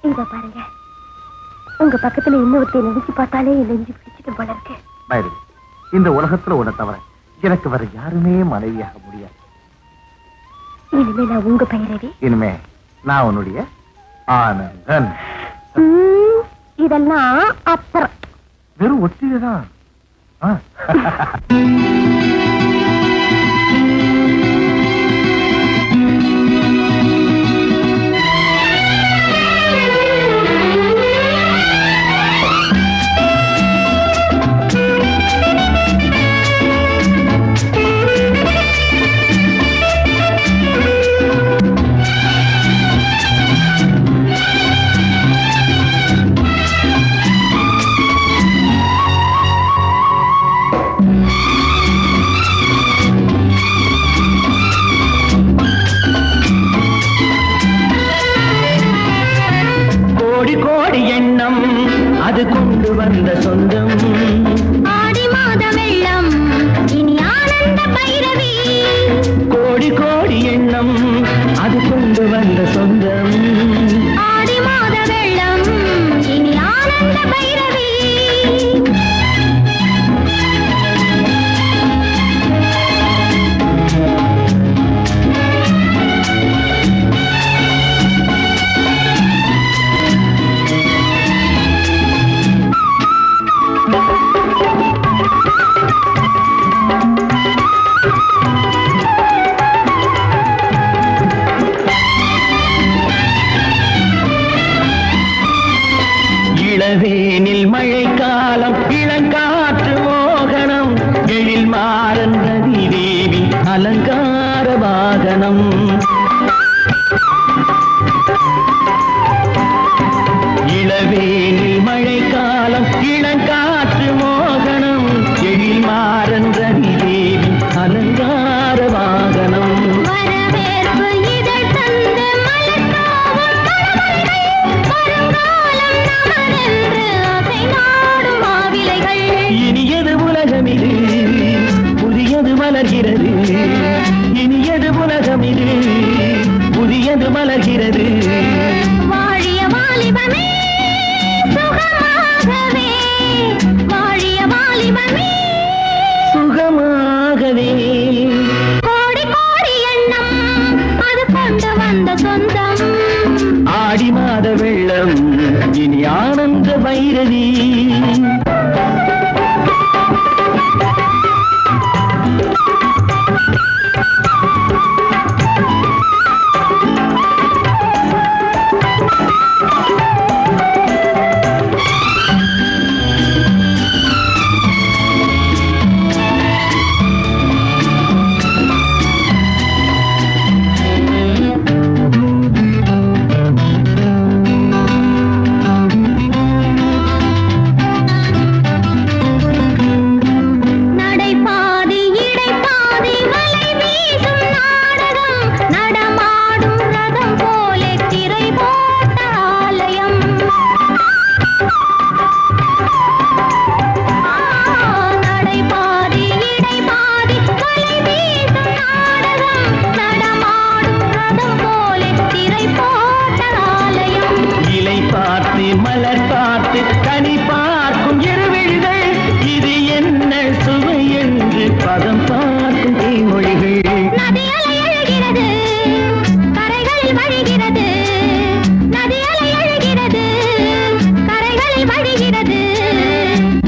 இத பாருங்க, உங்க பக்கத்துல இன்னொருத்தைய நினைச்சு பார்த்தாலே நெஞ்சு பிடிச்சிட்டு போல இருக்கு. பைரவி, இந்த உலகத்துல உன்னை தவிர எனக்கு வேற யாருமே மனைவியாக முடியாது. இனிமே நான் உங்க பைரவி. இனிமே நான் உன்னுடைய ஆனந்தன். இதெல்லாம் அப்புறம். வெறும் ஒத்தியதான். அது கொண்டு வந்த சொந்தம் ஆடி மாத வெள்ளம் இனி ஆனந்த பைரவி. கோடி கோடி எண்ணம் அது கொண்டு வந்த சொந்தம் ஆடி மாத வெள்ளம் இனி ஆனந்த பைரவி. இளவேனில் மழைக்காலம் இளங்காற்று மோகனம் எழில் மாறன் ரதி தேவி அலங்கார வாகனம். இளவேனில் மழைக்காலம் இளங்காற்று மோகனம் எழில் மாறன் ரதி தேவி அலங்கார வாகனம். வரவேற்பு இதழ் தந்து மலர்காவும் வருங்காலம் நமதென்று அதை நாடும் மாவிலைகள். இனியது உலகம் இது புதியது மலர்கிறது. இனியது உலகம் இது புதியது மலர்கிறது. வாழிய வாலிபமே சுகமாகவே, வாழிய வாலிபமே சுகமாகவே. கோடி கோடி எண்ணம் அது கொண்டு வந்த சொந்தம் ஆடி மாத வெள்ளம் இனி ஆனந்த பைரவி. நடைபாதி இடைபாதி வலை வீசும் நாடகம், நடமாடும் ரதம் போலே திரை போட்ட ஆலயம். நடைபாதி இடைபாதி வலை வீசும் நாடகம், நடமாடும் ரதம் போலே திரை போட்ட ஆலயம். இலை பார்த்து மலர் பார்த்து கனி பார்க்கும் இருவிழிகள் இது என்ன சுவை என்று பதம் பார்க்கும் தேமொழிகள். நதி அலை எழுகிறது கரைகளில் வழிகிறது, நதி அலை எழுகிறது கரைகளில் வழிகிறது.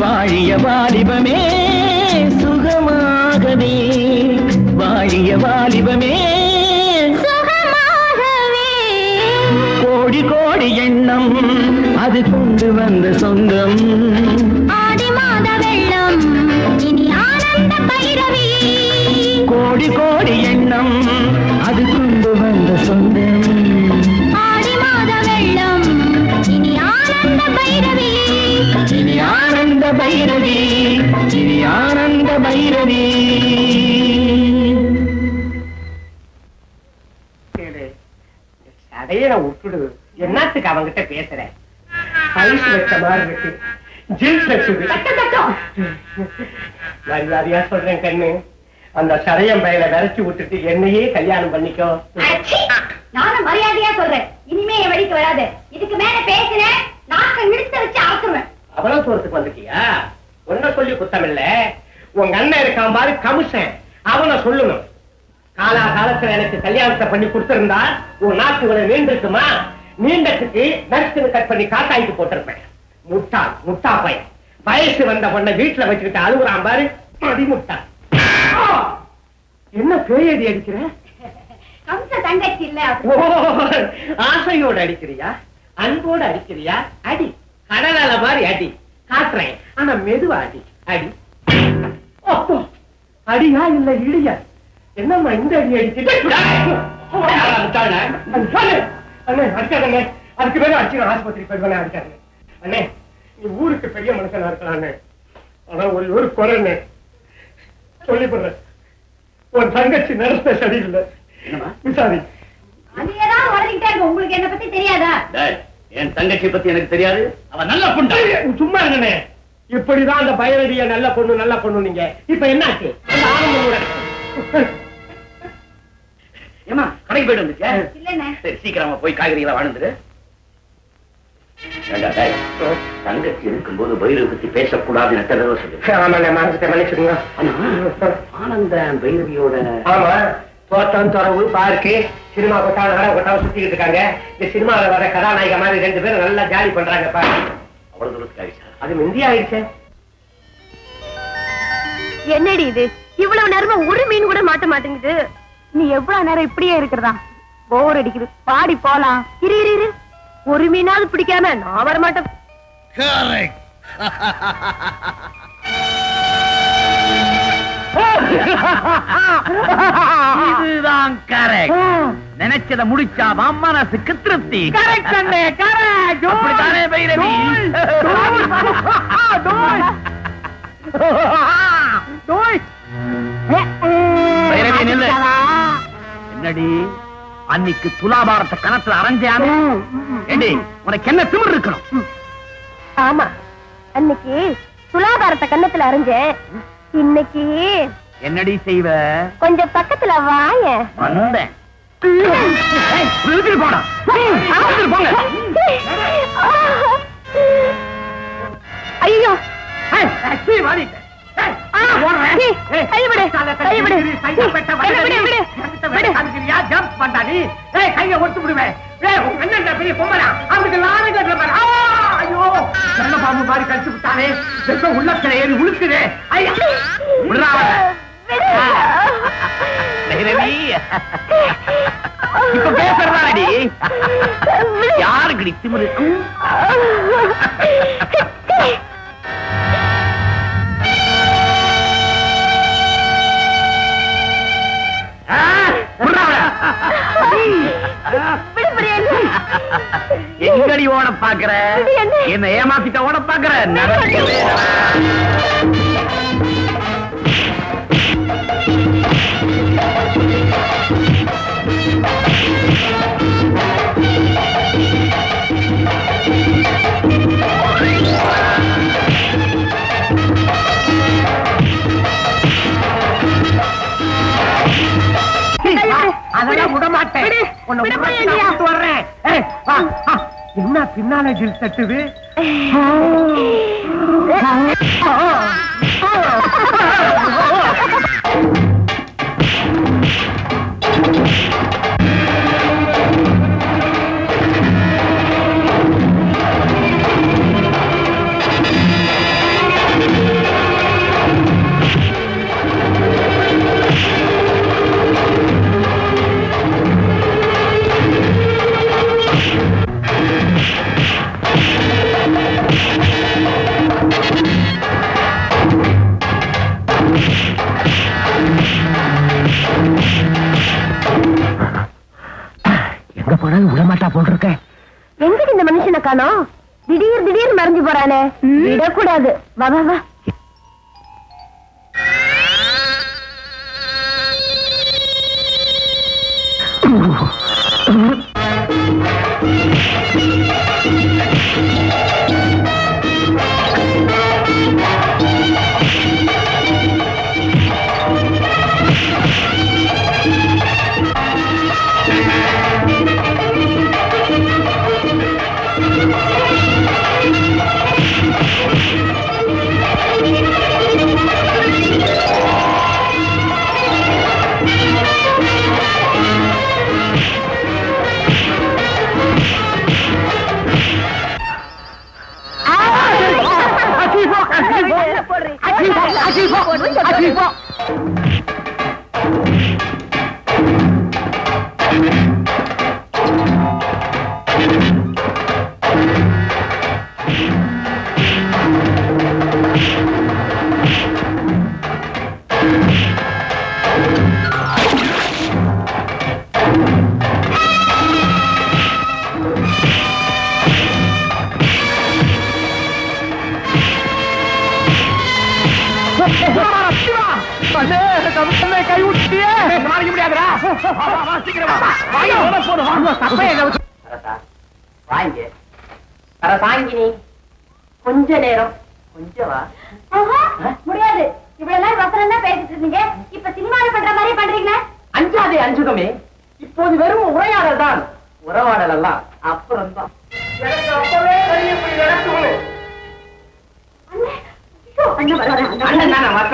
வாழிய வாலிபமே சுகமாகவே, வாழிய வாலிபமே சுகமாகவே. கோடி கோடி எண்ணம் அது கொண்டு வந்த சொந்தம் ஆடி மாத வெள்ளம் இனி ஆனந்த பைரவி. கோடி கோடி எண்ணம் அது கொண்டு வந்த சொந்தம் ஆடி மாத வெள்ளம் இனி ஆனந்த பைரவி. இனி ஆனந்த பைரவி, இனி ஆனந்த பைரவி. அடையில விட்டுடு. என்னத்துக்கு அவங்கிட்ட பேசுற? ஐஸ் வச்ச மாதிரி இருக்கு, ஜீன்ஸ் வச்சுது. மரியாதையா சொல்றேன் கண்ணு, அந்த சரையம் பையில விரைச்சு விட்டுட்டு என்னையே கல்யாணம் பண்ணிக்கோ. நானும் மரியாதையா சொல்றேன், இனிமே என் வழிக்கு வராது. இதுக்கு மேல பேசுற நாக்க இழுத்து வச்சு அறுத்துருவேன். அவ்வளவு தூரத்துக்கு வந்துட்டியா? ஒன்ன சொல்லி குத்தம் இல்ல. உங்க அண்ணன் இருக்கான் பாரு கமிஷன், அவனை சொல்லணும். காலா காலத்துல எனக்கு கல்யாணத்தை பண்ணி கொடுத்திருந்தா உன் நாக்கு இவ்வளவு நீண்டிருக்குமா? நீண்டத்துக்கு நர்ஸுன்னு கட் பண்ணி காக்காய்க்கு போட்டிருப்பேன். முட்டா பையன் வயசு வந்த பொண்ணை வீட்டுல வச்சுக்கிட்டு அழுகுறான் பாரு, அடிமுட்டா. என்ன பேயடி அடிக்கிற? கம்ச தங்கச்சி இல்ல. ஆசையோட அடிக்கிறியா, அன்போட அடிக்கிறியா? அடி, கடலால மாதிரி அடி. காட்டுறேன், ஆனா மெதுவா அடி. அடி அடியா இல்ல இடியா? என்னம்மா இந்த அடி அடிச்சுட்டு அடிக்காதங்க. அதுக்கு மேல அடிச்சு ஆஸ்பத்திரி போயிடுவேன். அடிக்காதங்க அண்ணே. நீ ஊருக்கு பெரிய மனுஷனா இருக்கலான்னு, ஆனா ஒரு குறைன்னு சொல்லிப்படுறேன். உன் தங்கச்சி நடத்த சரியில்லை. விசாரி. அதேதான் வளர்ந்துட்டே இருக்கு. உங்களுக்கு என்ன பத்தி தெரியாதா? என் தங்கச்சி பத்தி எனக்கு தெரியாது. அவன் நல்ல பொண்ணு. சும்மா இருங்கண்ணே. இப்படிதான் அந்த பயரடிய நல்ல பொண்ணு நீங்க. இப்ப என்னாச்சு? ஏமா கடைக்கு போயிட்டு வந்துச்சா? இல்லண்ணே. சரி, சீக்கிரமா போய் காய்கறிகளை வாழ்ந்துரு. தங்கச்சி இருக்கும்போது பைரவ பத்தி பேசக்கூடாதுன்னு எத்தனை தடவை சொல்லு. ஆனந்த பைரவியோட தோட்டம் துறவு பார்க்கு சினிமா கொட்டாவை நாடக கொட்டாவை சுத்திக்கிட்டு இருக்காங்க. இந்த சினிமாவில் வர கதாநாயக மாதிரி 2 பேரும் நல்லா ஜாலி பண்றாங்க. அவ்வளவு தூரத்துக்கு ஆயிடுச்சா? அது முந்தியா ஆயிடுச்சு. என்னடி இது? இவ்வளவு நேரமா ஒரு மீன் கூட மாட்ட மாட்டேங்குது. நீ எவ்வளவு நேரம் இப்படியே இருக்கிறதா? போர் அடிக்குது, பாடி போலாம். இரு ஒரு மீனாவது பிடிக்காம நான் வர மாட்டேன். இதுதான் கரெக்ட். நினைச்சத முடிச்சா மனசுக்கு திருப்தி. கரெக்ட் அண்ணே, கரெக்ட். அப்படிதானே பைரவி? பைரவி நில்லு. என்னடி அன்னைக்கு துலாபாரத்தை கணத்துல அரைஞ்சானே? ஏண்டி உனக்கு என்ன திமிர் இருக்கணும்? ஆமா, அன்னைக்கு துலாபாரத்தை கன்னத்துல அரைஞ்சேன். இன்னைக்கு என்னடி செய்வ? கொஞ்சம் பக்கத்துல வாய. வந்தேன். போடா ஐயோ கைய ஒட்டு விடுவேன். பெரிய பொம்மரா அவனுக்கு பாம்பு மாதிரி கழிச்சு விட்டானே. உள்ளத்துல ஏறி உழுக்குதே. இப்ப பேசுறதாடி யாருக்கு திமிரு? எங்கடி ஓட பாக்குற? என்ன ஏமாத்திட்ட ஓட பாக்குற? நடக்கவே அதெல்லாம் விடமாட்டேன். வர்றேன். என்ன பின்னால ஜில் தட்டுது? விடமாட்டா போட்டிருக்க. எங்க இந்த மனுஷனை காணோம்? திடீர் மறைஞ்சு போறானே. விடக்கூடாது. வா வா வா. கை விட்டியே முடியாதுடா. கொஞ்ச நேரம் முடியாது. இவ்வளவு நேரம் வசனம் தான் பேசிட்டு இருந்தீங்க. இப்ப சினிமாவில் பண்ற மாதிரி பண்றீங்க. அஞ்சாதே அஞ்சுகமே, இப்போது வெறும் உரையாடல் தான். உறவாடல் எல்லாம் அப்புறம் தான். எனக்கு அப்பவே இப்படி நடக்கும்னு. அண்ணன் தானே மற்ற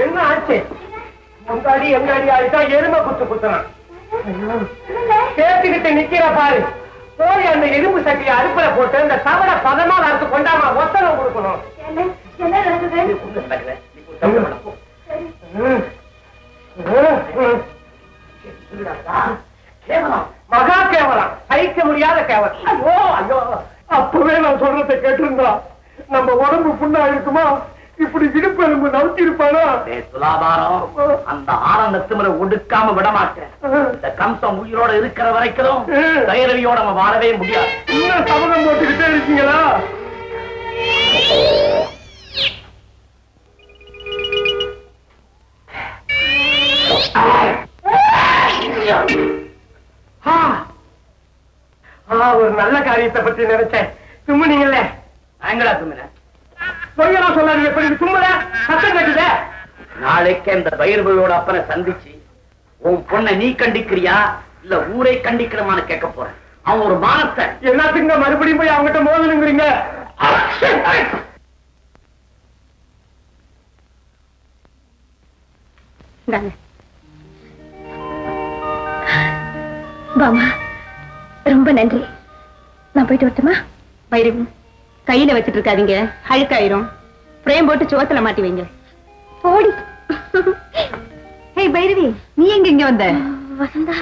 என்ன ஆச்சு? முந்தாடி எங்காடி ஆயிட்டா எருமை குத்து குத்துறான். கேட்டுக்கிட்டு நிக்கிற பாரு. போய் அந்த எறும்பு சட்டியை அடுப்புல போட்டு அந்த தவளை பதமா வறுத்து கொண்டாமா ஒத்தனம் கொடுக்கணும். மகா கேவலம், சகிக்க முடியாத கேவலம். ஐயோ ஐயோ, அப்பவே நான் சொல்றதை கேட்டிருந்தா நம்ம உடம்பு புண்ணா இருக்குமா? இப்படி இடுப்பு எலும்பு நவுத்தி இருப்பானா? துலாபாரம், அந்த ஆனந்தத்திமரை ஒடுக்காம விட மாட்டேன். இந்த கம்சம் உயிரோட இருக்கிற வரைக்கும் தைரவியோட நம்ம வாழவே முடியாது. இன்னும் சபதம் போட்டுக்கிட்டே இருக்கீங்களா? ஒரு நல்ல காரியத்தை பற்றி நினைச்சேன். தும்முனீங்கல்ல? நாங்களா தும்முன? பொய்யெல்லாம் சொல்லாது. எப்படி தும்முல? சத்தம் கட்டுத. நாளைக்கு அந்த பைரவரோட அப்பனை சந்திச்சு உன் பொண்ணை நீ கண்டிக்கிறியா இல்ல ஊரை கண்டிக்கிறமான்னு கேட்க போறேன். அவன் ஒரு மானத்தை எல்லாத்துக்குங்க மறுபடியும் போய் அவங்ககிட்ட மோதலுங்கிறீங்க. பாமா, ரொம்ப நன்றி. நான் போயிட்டு வரட்டுமா? பைரவி, கையில வச்சிட்டு இருக்காதீங்க, அழுக்காயிரும். பிரேம் போட்டு சுவத்துல மாட்டி வைங்க. போடி. ஹே பைரவி, நீ எங்க இங்க வந்த? வசந்தா